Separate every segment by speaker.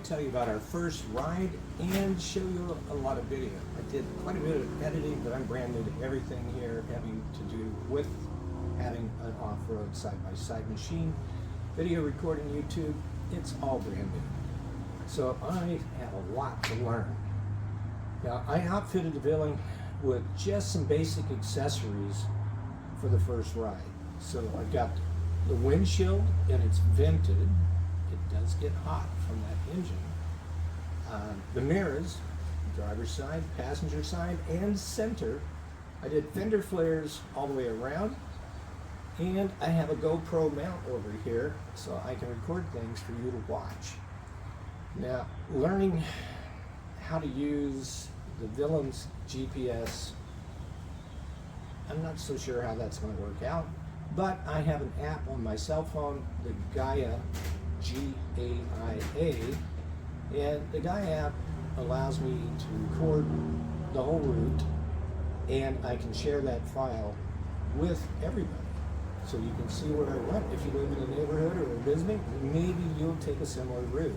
Speaker 1: tell you about our first ride and show you a lot of video. I did quite a bit of editing, but I'm brand new to everything here, having to do with having an off-road side-by-side machine, video recording, YouTube. It's all brand new. So I have a lot to learn. Now, I outfitted the Villain with just some basic accessories for the first ride. So I've got the windshield, and it's vented. It does get hot from that engine. The mirrors, driver's side, passenger side, and center. I did fender flares all the way around. And I have a GoPro mount over here so I can record things for you to watch. Now, learning how to use the Villain's GPS, I'm not so sure how that's going to work out, but I have an app on my cell phone, the Gaia, G-A-I-A, and the Gaia app allows me to record the whole route, and I can share that file with everybody. So you can see where I went. If you live in a neighborhood or are visiting, maybe you'll take a similar route.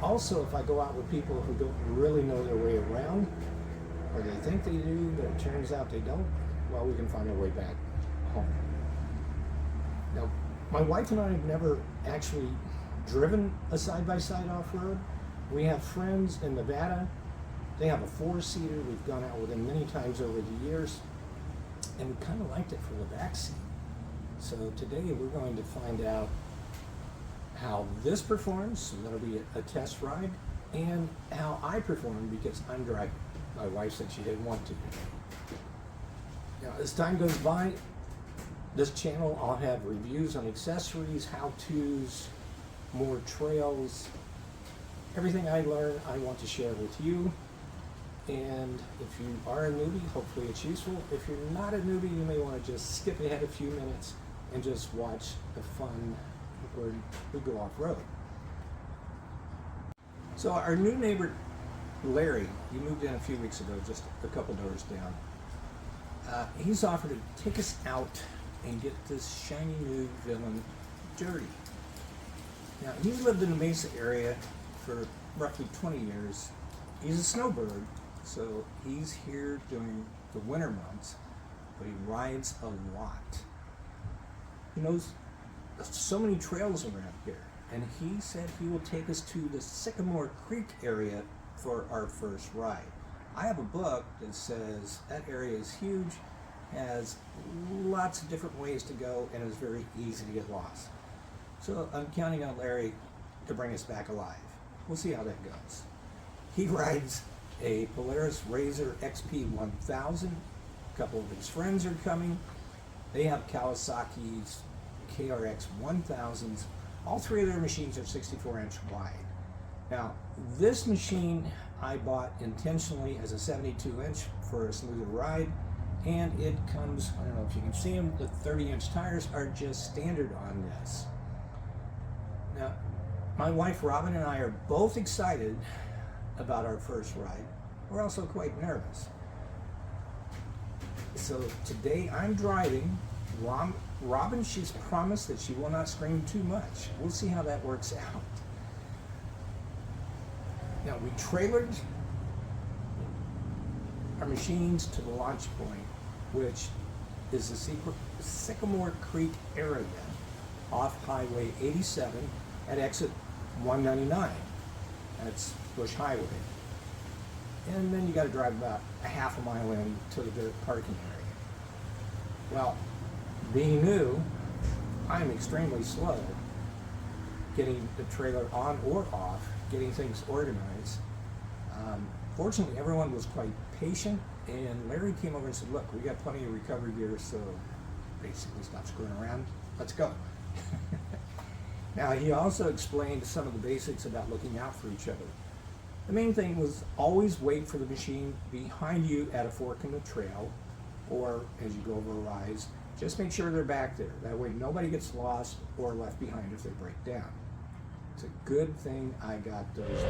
Speaker 1: Also, if I go out with people who don't really know their way around, or they think they do, but it turns out they don't, well, we can find our way back home. Now, my wife and I have never actually driven a side-by-side off-road. We have friends in Nevada. They have a four-seater. We've gone out with them many times over the years, and we kind of liked it for the back seat. So today we're going to find out how this performs, so that'll be a test ride, and how I perform because I'm driving. My wife said she didn't want to. Now, as time goes by, this channel, I'll have reviews on accessories, how-tos, more trails. Everything I learn, I want to share with you. And if you are a newbie, hopefully it's useful. If you're not a newbie, you may want to just skip ahead a few minutes and just watch the fun where we go off-road. So our new neighbor, Larry, he moved in a few weeks ago, just a couple doors down. He's offered to take us out and get this shiny new Villain dirty. Now, he's lived in the Mesa area for roughly 20 years. He's a snowbird, so he's here during the winter months, but he rides a lot. He knows so many trails around here, and he said he will take us to the Sycamore Creek area for our first ride. I have a book that says that area is huge, has lots of different ways to go, and is very easy to get lost. So I'm counting on Larry to bring us back alive. We'll see how that goes. He rides a Polaris RZR XP 1000. A couple of his friends are coming. They have Kawasaki's KRX 1000s. All three of their machines are 64-inch wide. Now, this machine I bought intentionally as a 72-inch for a smoother ride, and it comes, I don't know if you can see them, the 30-inch tires are just standard on this. Now, my wife Robin and I are both excited about our first ride. We're also quite nervous. So today I'm driving. Robin, she's promised that she will not scream too much. We'll see how that works out. Now, we trailered our machines to the launch point, which is the Sycamore Creek area off Highway 87 at exit 199. That's Bush Highway. And then you got to drive about a half a mile in to the parking area. Well, being new, I'm extremely slow getting the trailer on or off, getting things organized. Fortunately, everyone was quite patient, and Larry came over and said, look, we got plenty of recovery gear, so basically stop screwing around, let's go. Now, he also explained some of the basics about looking out for each other. The main thing was always wait for the machine behind you at a fork in the trail, or as you go over a rise, just make sure they're back there. That way nobody gets lost or left behind if they break down. It's a good thing I got those.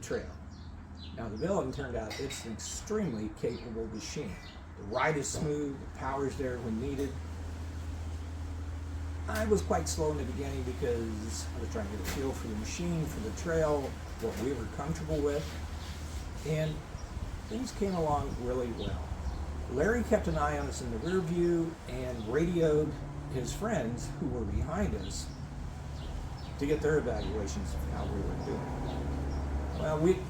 Speaker 1: trail. Now the Villain turned out it's an extremely capable machine. The ride is smooth, the power's there when needed. I was quite slow in the beginning because I was trying to get a feel for the machine, for the trail, what we were comfortable with, and things came along really well. Larry kept an eye on us in the rear view and radioed his friends who were behind us to get their evaluations of how we were doing. Well, we'd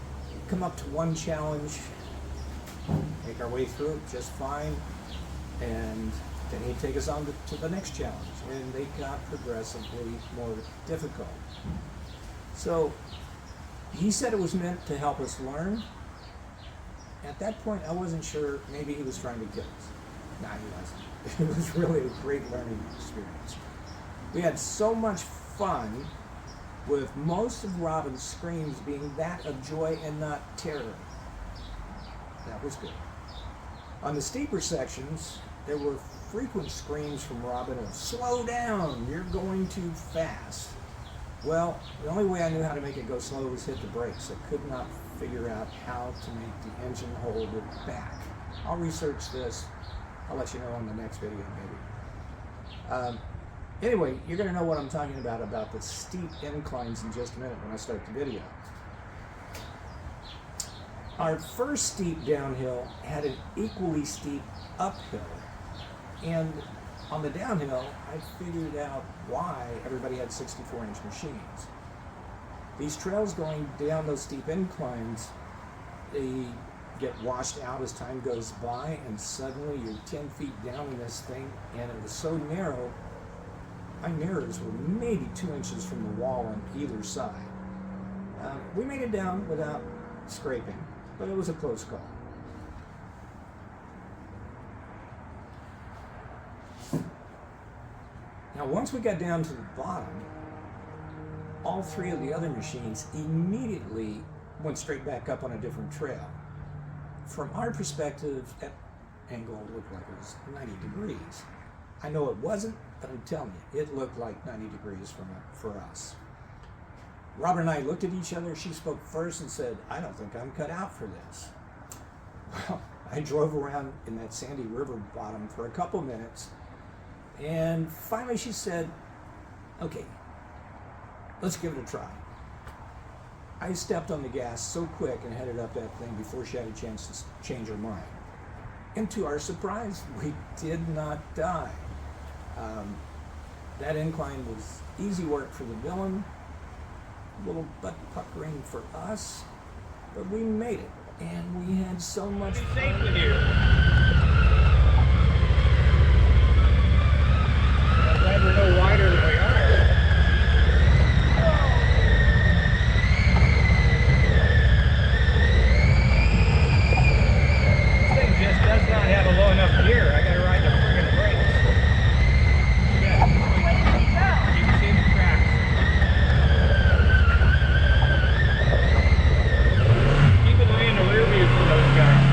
Speaker 1: come up to one challenge, make our way through it just fine, and then he'd take us on to the next challenge, and they got progressively more difficult. So he said it was meant to help us learn. At that point, I wasn't sure, maybe he was trying to get us. No, he wasn't. It was really a great learning experience. We had so much fun with most of Robin's screams being that of joy and not terror. That was good. On the steeper sections, there were frequent screams from Robin of, "Slow down, you're going too fast." Well, the only way I knew how to make it go slow was hit the brakes. I could not figure out how to make the engine hold it back. I'll research this. I'll let you know on the next video maybe. Anyway, you're going to know what I'm talking about the steep inclines in just a minute when I start the video. Our first steep downhill had an equally steep uphill. And on the downhill, I figured out why everybody had 64-inch machines. These trails going down those steep inclines, they get washed out as time goes by, and suddenly you're 10 feet down in this thing, and it was so narrow, my mirrors were maybe 2 inches from the wall on either side. We made it down without scraping, but it was a close call. Now, once we got down to the bottom, all three of the other machines immediately went straight back up on a different trail. From our perspective, that angle looked like it was 90 degrees. I know it wasn't, but I'm telling you, it looked like 90 degrees for us. Robert and I looked at each other. She spoke first and said, "I don't think I'm cut out for this." Well, I drove around in that sandy river bottom for a couple minutes, and finally she said, "Okay, let's give it a try." I stepped on the gas so quick and headed up that thing before she had a chance to change her mind. And to our surprise, we did not die. That incline was easy work for the Villain, a little butt puckering for us, but we made it, and we had so much fun.
Speaker 2: Safe with you. I'm glad we're no wider than we are. This thing just does not have a low enough gear. I gotta ride the friggin' brakes. Yeah. You can see the tracks. Keep an eye in the rear view for those guys.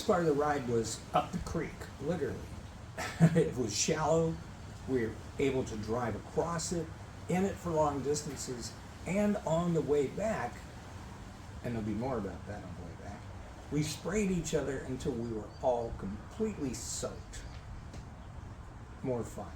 Speaker 1: part of the ride was up the creek, literally. It was shallow. We were able to drive across it, in it for long distances, and on the way back, and there'll be more about that on the way back, we sprayed each other until we were all completely soaked. More fun.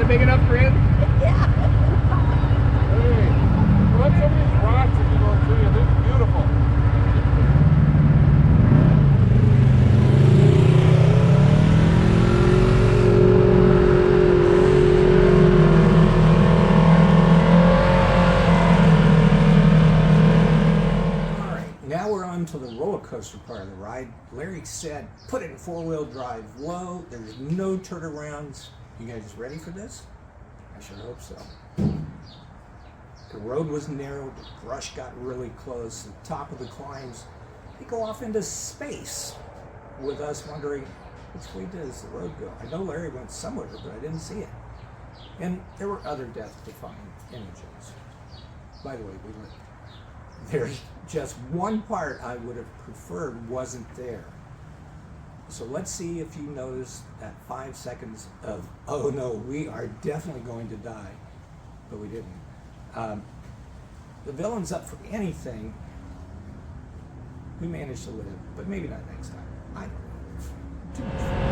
Speaker 2: Big enough for him?
Speaker 3: Yeah.
Speaker 4: Hey, look at some of these rocks that you go through. They're beautiful.
Speaker 1: All right, now we're on to the roller coaster part of the ride. Larry said, put it in four-wheel drive low. There's no turnarounds. You guys ready for this? I sure hope so. The road was narrow, the brush got really close, the top of the climbs, they go off into space, with us wondering, which way does the road go? I know Larry went somewhere, but I didn't see it. And there were other death-defying images. By the way, there's just one part I would have preferred wasn't there. So let's see if you notice that 5 seconds of, oh no, we are definitely going to die, but we didn't. The villain's up for anything. We managed to live, but maybe not next time. I don't know.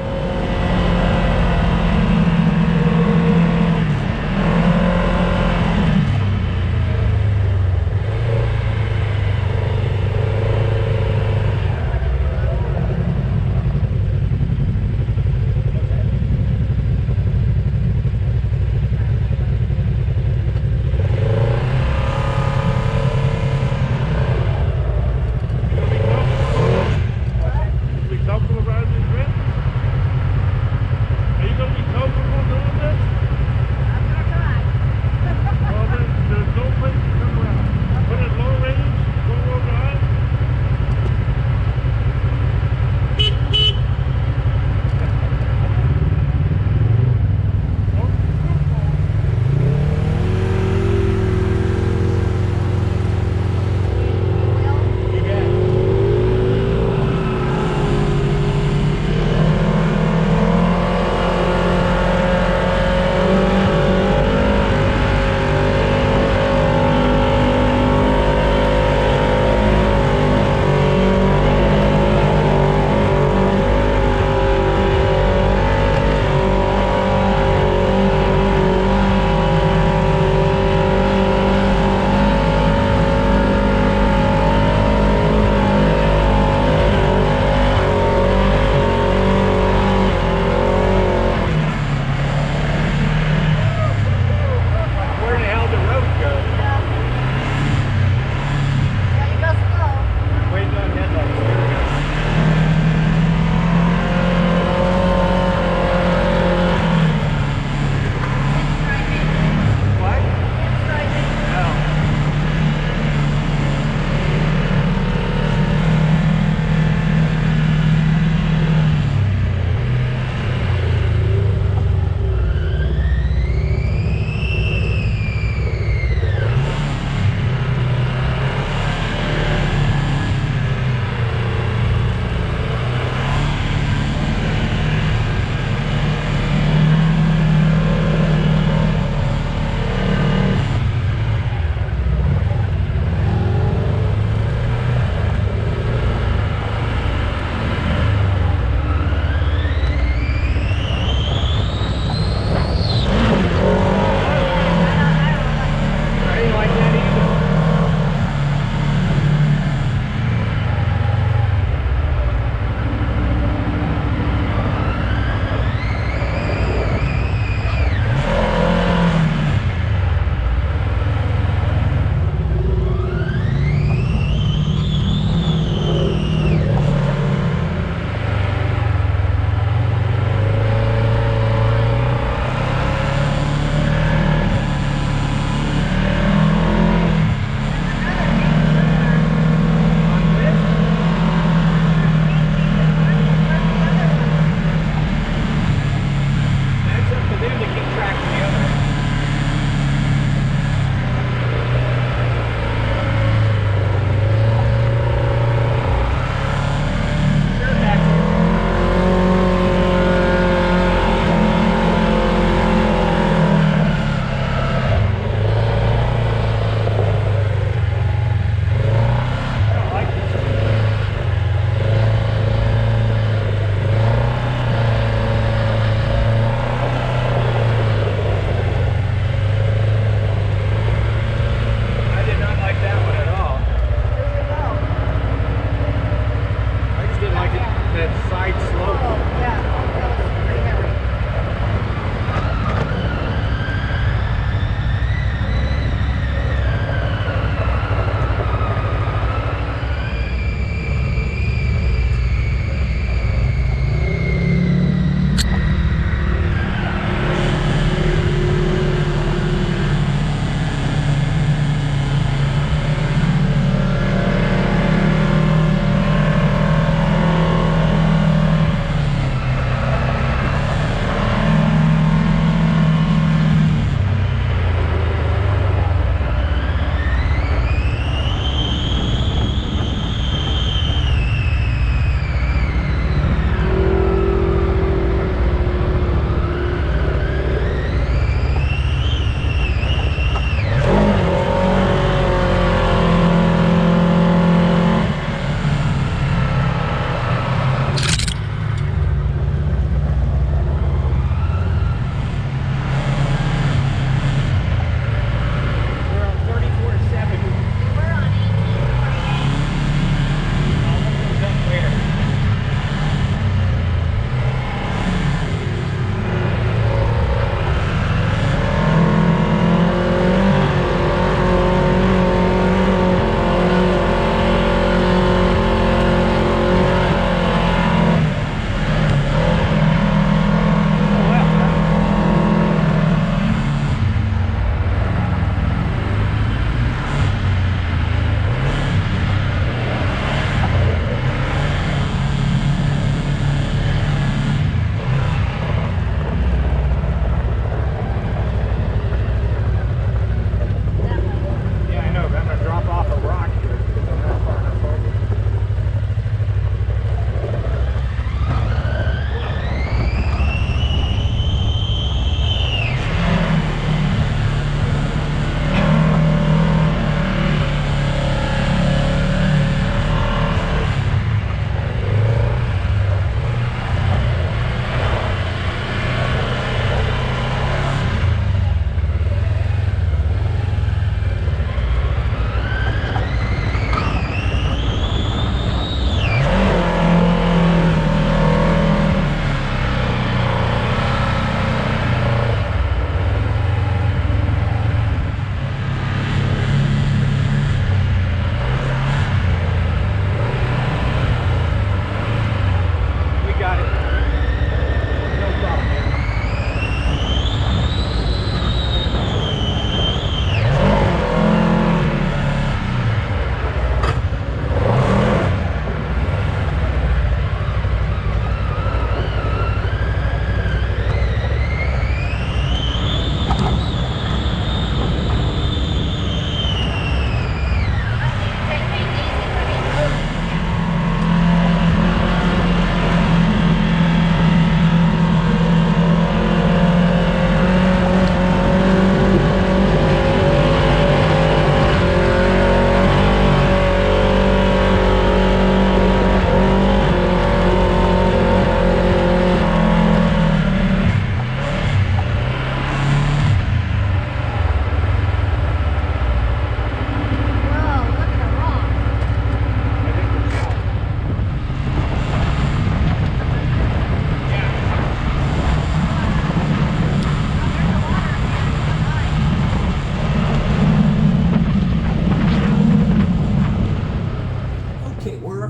Speaker 1: Okay, we're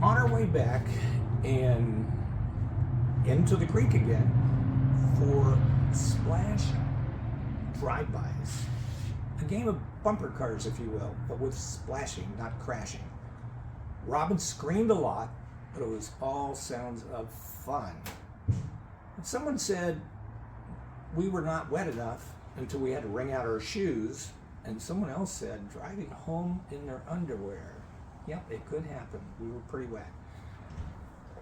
Speaker 1: on our way back and into the creek again for splash drive-bys. A game of bumper cars, if you will, but with splashing, not crashing. Robin screamed a lot, but it was all sounds of fun. And someone said we were not wet enough until we had to wring out our shoes, and someone else said driving home in their underwear. Yep, it could happen. We were pretty wet.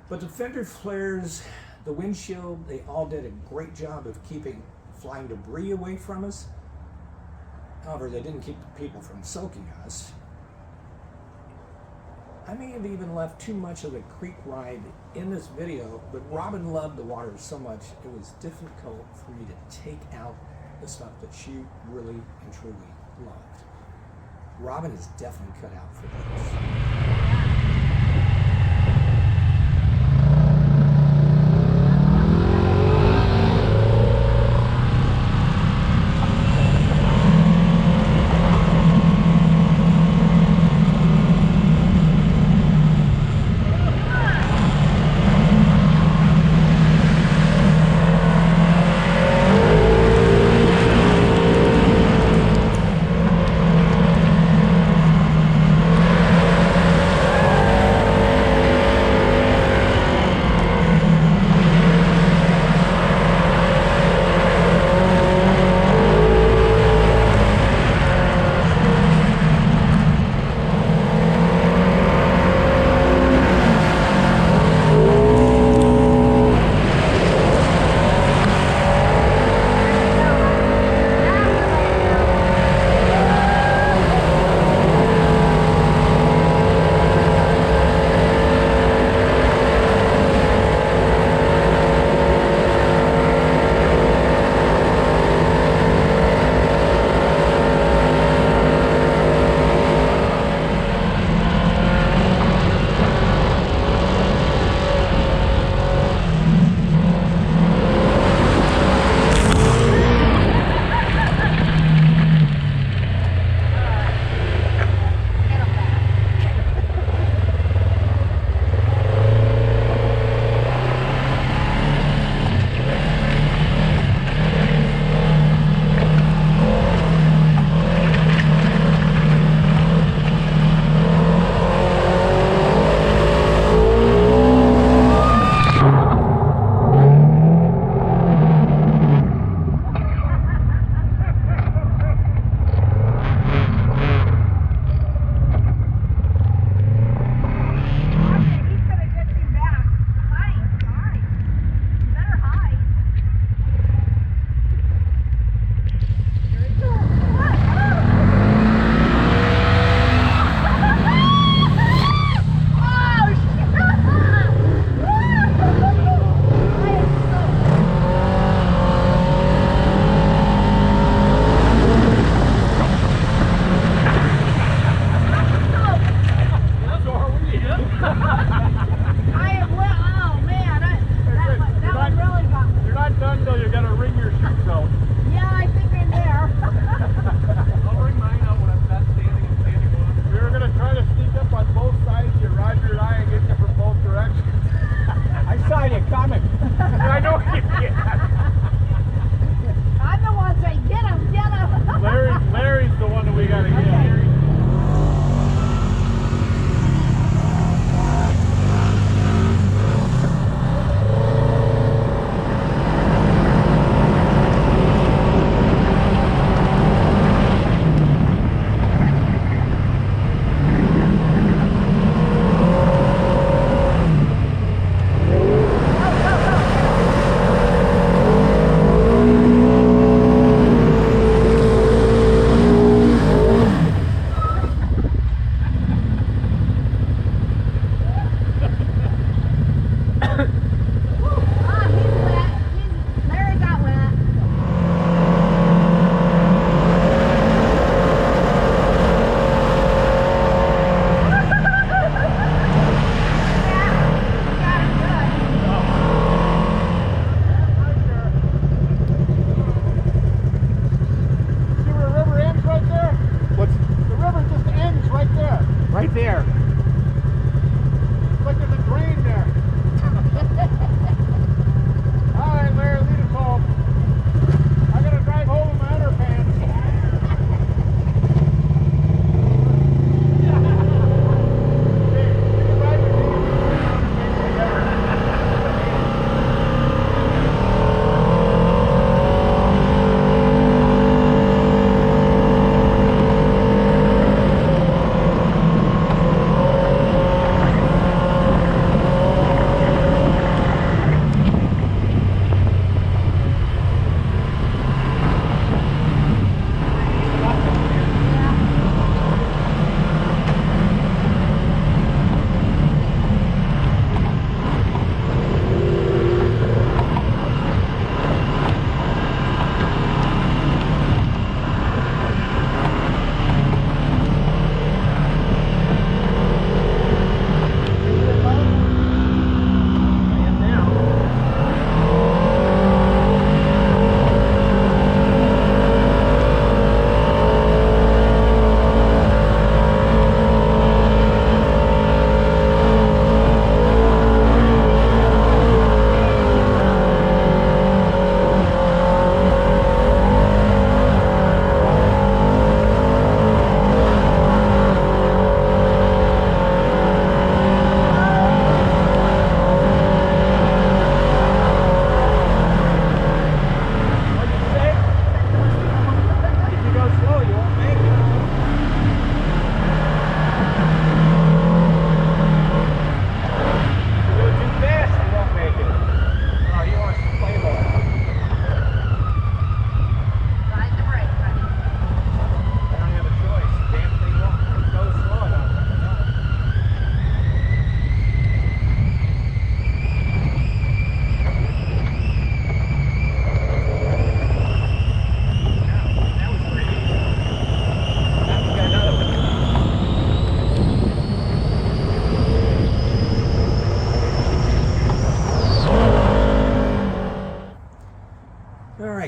Speaker 1: But the fender flares, the windshield, they all did a great job of keeping flying debris away from us. However, they didn't keep the people from soaking us. I may have even left too much of the creek ride in this video, but Robin loved the water so much it was difficult for me to take out the stuff that she really and truly loved. Robin is definitely cut out for this.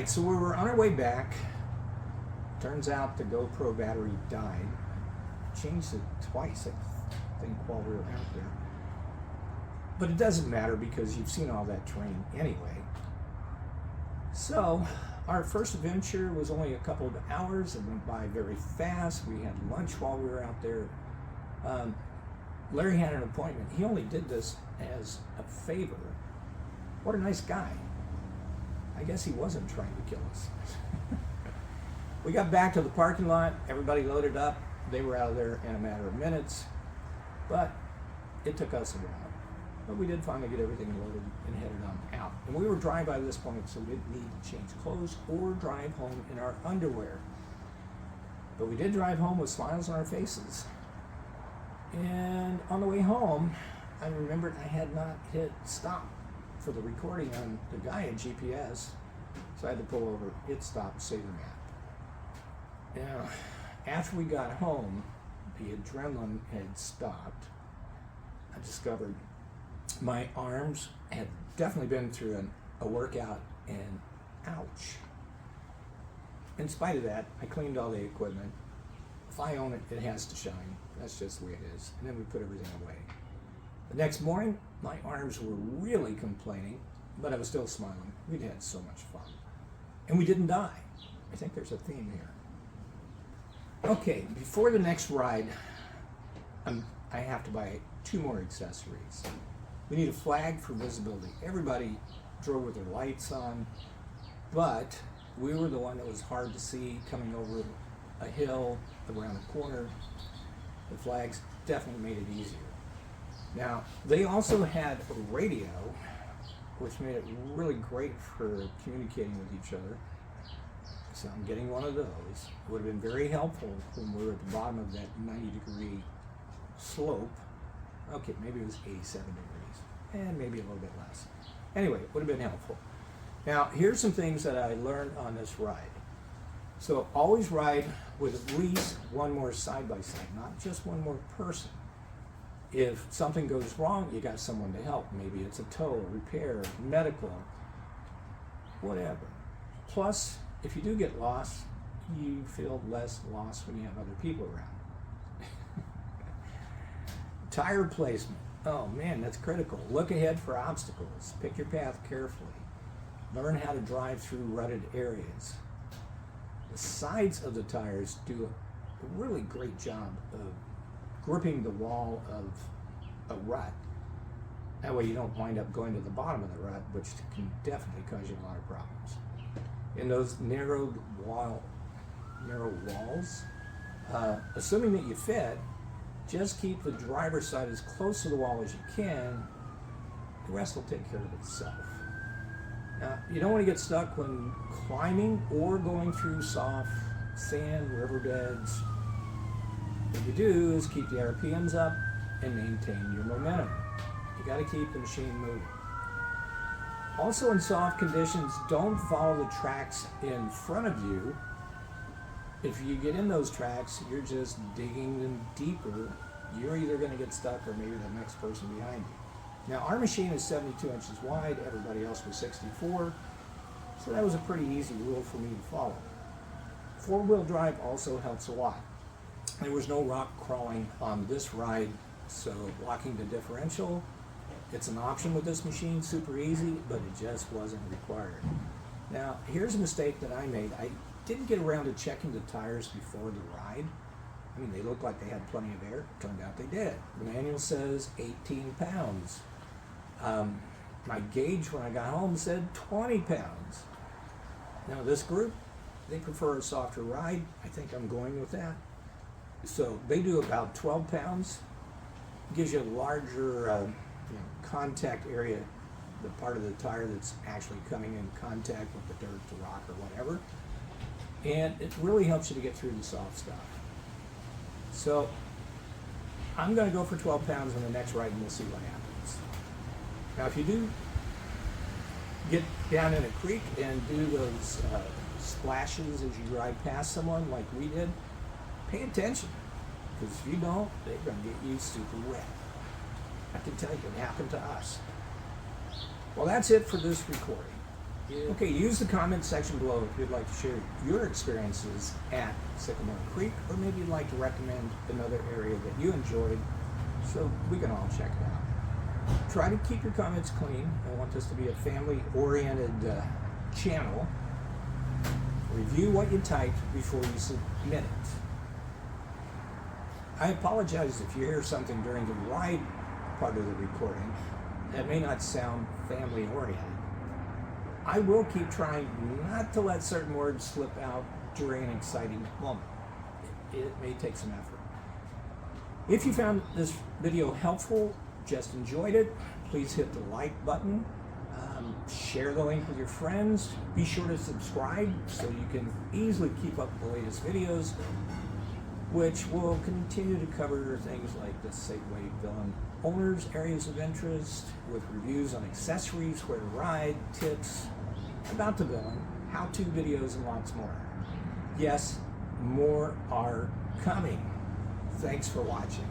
Speaker 1: right, so we were on our way back. Turns out the GoPro battery died. Changed it twice, I think, while we were out there. But it doesn't matter because you've seen all that terrain anyway. So our first adventure was only a couple of hours. It went by very fast. We had lunch while we were out there. Larry had an appointment. He only did this as a favor. What a nice guy. I guess he wasn't trying to kill us. We got back to the parking lot. Everybody loaded up. They were out of there in a matter of minutes. But it took us a while. But we did finally get everything loaded and headed on out. And we were dry by this point, so we didn't need to change clothes or drive home in our underwear. But we did drive home with smiles on our faces. And on the way home, I remembered I had not hit stop for the recording on the guy at GPS. So I had to pull over, hit stop, save the map. Now, after we got home, the adrenaline had stopped. I discovered my arms had definitely been through a workout, and ouch. In spite of that, I cleaned all the equipment. If I own it, it has to shine. That's just the way it is. And then we put everything away. The next morning, my arms were really complaining, but I was still smiling. We'd had so much fun. And we didn't die. I think there's a theme here. Okay, before the next ride, I have to buy 2 more accessories. We need a flag for visibility. Everybody drove with their lights on, but we were the one that was hard to see coming over a hill, around a corner. The flags definitely made it easier. Now, they also had a radio, which made it really great for communicating with each other. So I'm getting one of those. It would have been very helpful when we were at the bottom of that 90-degree slope. Okay, maybe it was 87 degrees, and maybe a little bit less. Anyway, it would have been helpful. Now, here's some things that I learned on this ride. So always ride with at least one more side-by-side, not just one more person. If something goes wrong, you got someone to help. Maybe it's a tow, repair, medical, whatever. Plus, if you do get lost, you feel less lost when you have other people around. Tire placement. Oh man, that's critical. Look ahead for obstacles. Pick your path carefully. Learn how to drive through rutted areas. The sides of the tires do a really great job of gripping the wall of a rut. That way you don't wind up going to the bottom of the rut, which can definitely cause you a lot of problems. In those narrow walls, assuming that you fit, just keep the driver's side as close to the wall as you can. The rest will take care of itself. Now, you don't want to get stuck when climbing or going through soft sand, riverbeds. What you do is keep the RPMs up and maintain your momentum. You got to keep the machine moving. Also in soft conditions, don't follow the tracks in front of you. If you get in those tracks, you're just digging them deeper. You're either going to get stuck or maybe the next person behind you. Now, our machine is 72 inches wide. Everybody else was 64. So that was a pretty easy rule for me to follow. 4-wheel drive also helps a lot. There was no rock crawling on this ride, so locking the differential, it's an option with this machine, super easy, but it just wasn't required. Now, here's a mistake that I made. I didn't get around to checking the tires before the ride. I mean, they looked like they had plenty of air. Turned out they did. The manual says 18 pounds. My gauge when I got home said 20 pounds. Now, this group, they prefer a softer ride. I think I'm going with that. So they do about 12 pounds. Gives you a larger contact area, the part of the tire that's actually coming in contact with the dirt, the rock, or whatever. And it really helps you to get through the soft stuff. So I'm going to go for 12 pounds on the next ride, and we'll see what happens. Now, if you do get down in a creek and do those splashes as you ride past someone like we did, pay attention, because if you don't, they're going to get you super wet. I can tell you, it happened to us. Well, that's it for this recording. Okay, use the comment section below if you'd like to share your experiences at Sycamore Creek, or maybe you'd like to recommend another area that you enjoyed so we can all check it out. Try to keep your comments clean. I want this to be a family-oriented channel. Review what you typed before you submit it. I apologize if you hear something during the ride part of the recording that may not sound family-oriented. I will keep trying not to let certain words slip out during an exciting moment. It may take some effort. If you found this video helpful, just enjoyed it, please hit the like button. Share the link with your friends. Be sure to subscribe so you can easily keep up with the latest videos, which will continue to cover things like the Segway Villain owners' areas of interest, with reviews on accessories, where to ride, tips about the Villain, how-to videos, and lots more. Yes, more are coming. Thanks for watching.